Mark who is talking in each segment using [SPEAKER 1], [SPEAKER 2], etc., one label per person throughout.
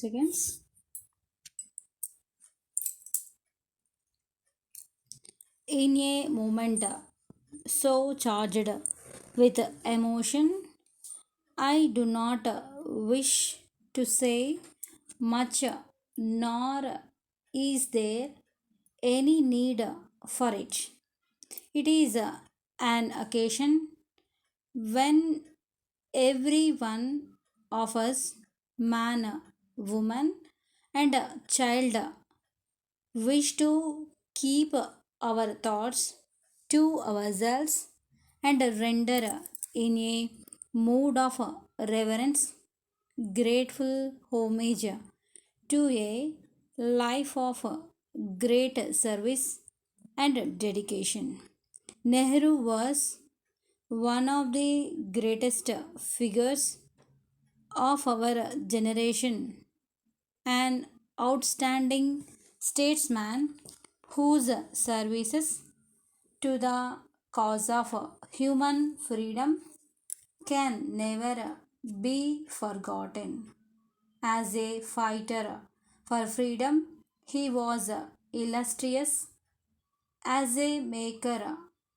[SPEAKER 1] seconds. In a moment so charged with emotion, I do not wish to say much, nor is there any need for it. It is an occasion when every one of us, man, woman, and child, wish to keep our thoughts to ourselves and render in a mood of reverence, grateful homage to a life of great service and dedication. Nehru was one of the greatest figures of our generation, an outstanding statesman whose services to the cause of human freedom can never be forgotten. As a fighter for freedom, he was illustrious. As a maker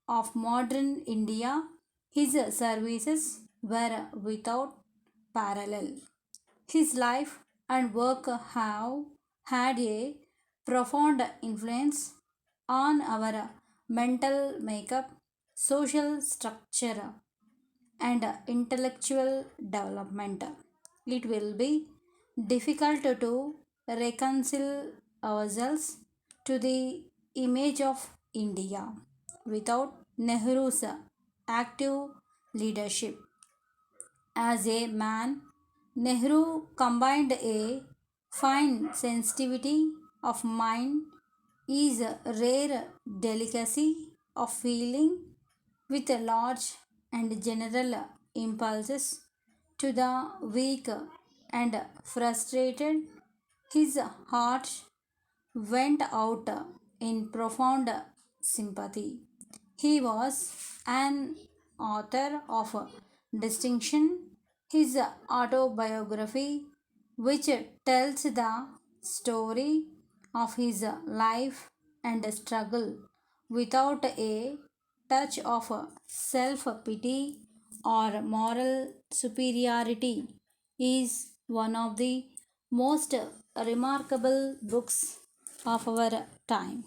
[SPEAKER 1] of modern India, his services were without parallel. His life and work have had a profound influence on our mental makeup, social structure, and intellectual development. It will be difficult to reconcile ourselves to the image of India without Nehru's active leadership. As a man, Nehru combined a fine sensitivity of mind, is a rare delicacy of feeling with a large and general impulses to the weak and frustrated. His heart went out in profound sympathy. He was an author of distinction. His autobiography, which tells the story of his life and struggle without a touch of self pity or moral superiority, is one of the most remarkable books of our time.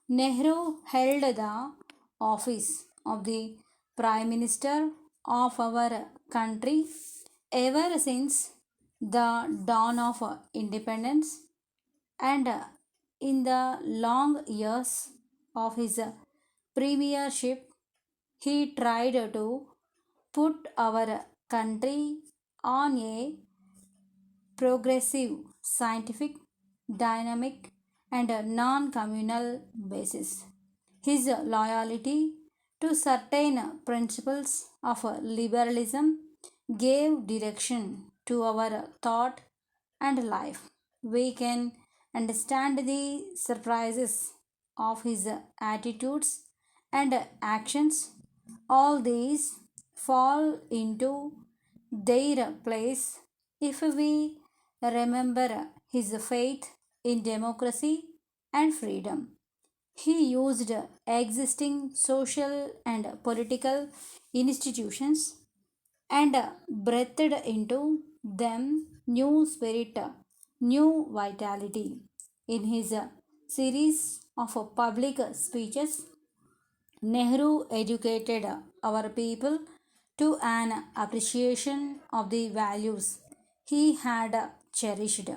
[SPEAKER 1] Nehru held the office of the Prime Minister of our country ever since the dawn of independence, and in the long years of his premiership, he tried to put our country on a progressive, scientific, dynamic, and non communal basis. His loyalty to certain principles of liberalism gave direction to our thought and life. We can understand the surprises of his attitudes and actions. All these fall into their place if we remember his faith in democracy and freedom. He used existing social and political institutions and breathed into them new spirit, new vitality. In his series of public speeches, Nehru educated our people to an appreciation of the values he had cherished.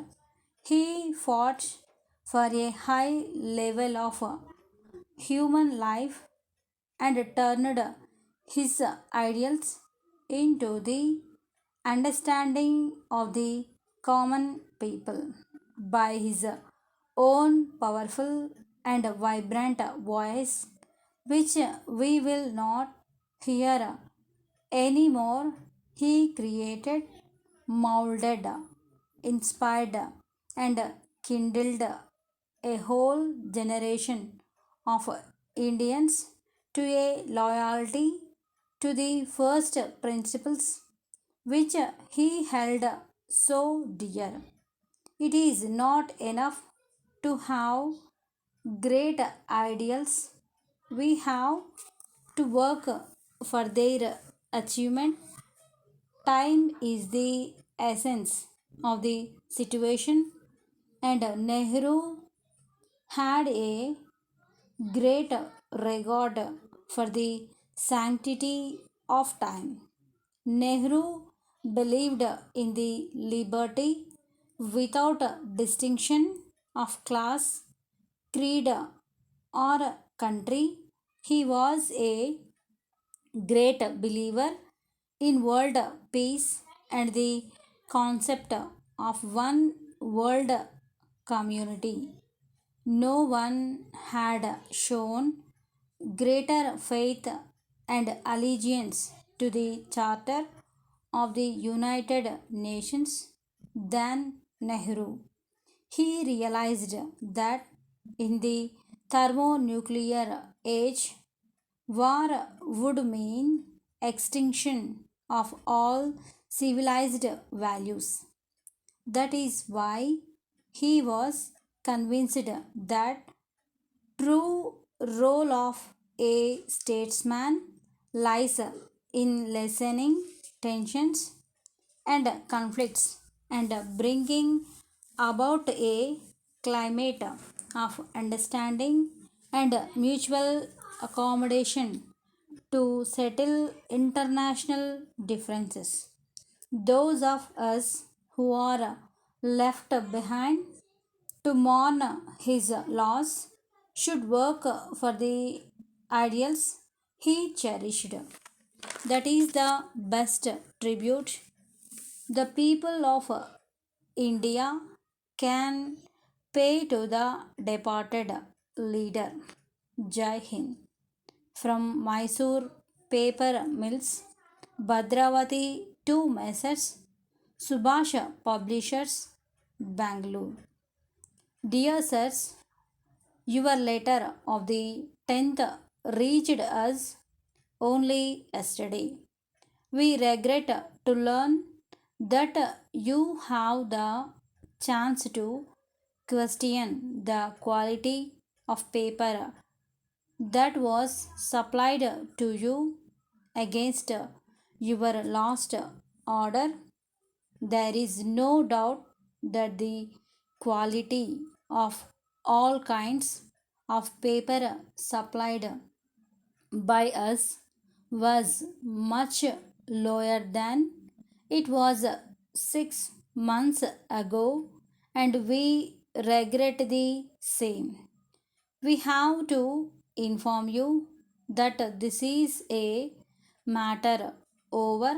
[SPEAKER 1] He fought for a high level of human life and turned his ideals into the understanding of the common people. By his own powerful and vibrant voice, which we will not hear anymore, he created, molded, inspired, and kindled a whole generation of Indians to a loyalty to the first principles which he held so dear. It is not enough to have great ideals. We have to work for their achievement. Time is the essence of the situation, and Nehru had a great regard for the sanctity of time. Nehru believed in the liberty without distinction of class, creed, or country. He was a great believer in world peace and the concept of one world community. No one had shown greater faith and allegiance to the Charter of the United Nations than Nehru. He realized that in the thermonuclear age, war would mean extinction of all civilized values. That is why he was convinced that true role of a statesman lies in lessening tensions and conflicts and bringing about a climate of understanding and mutual accommodation to settle international differences. Those of us who are left behind to mourn his loss should work for the ideals he cherished. That is the best tribute the people of India can pay to the departed leader. Jai Hind. From Mysore paper mills, Bhadravati to Messrs. Subhash Publishers, Bangalore. Dear sirs, your letter of the 10th reached us only yesterday. We regret to learn that you have the chance to question the quality of paper that was supplied to you against your last order. There is no doubt that the quality of all kinds of paper supplied by us was much lower than it was 6 months ago, and we regret the same. We have to inform you that this is a matter over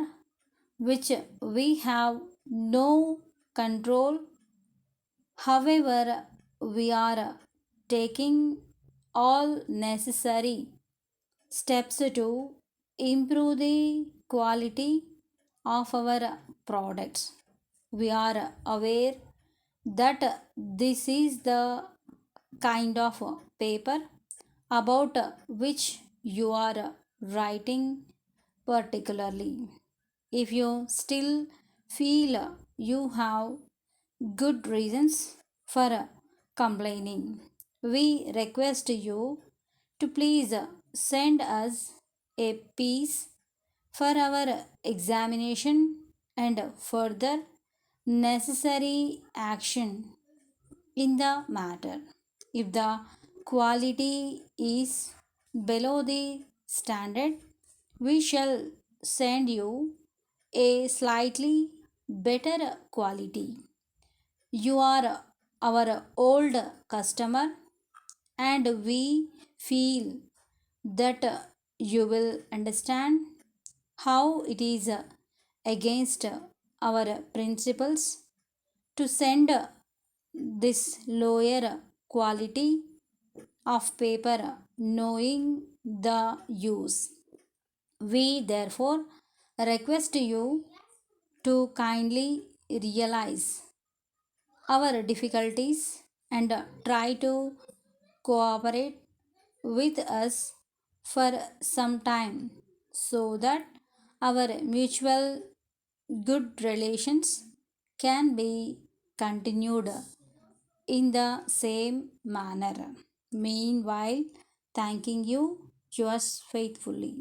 [SPEAKER 1] which we have no control. However, we are taking all necessary steps to improve the quality of our products. We are aware that this is the kind of paper about which you are writing particularly. If you still feel you have good reasons for complaining, we request you to please send us a piece for our examination and further necessary action in the matter. If the quality is below the standard, we shall send you a slightly better quality. You are our old customer, and we feel that you will understand how it is against our principles to send this lower quality of paper knowing the use. We therefore request you to kindly realize our difficulties and try to cooperate with us for some time so that our mutual good relations can be continued in the same manner. Meanwhile, thanking you yours faithfully.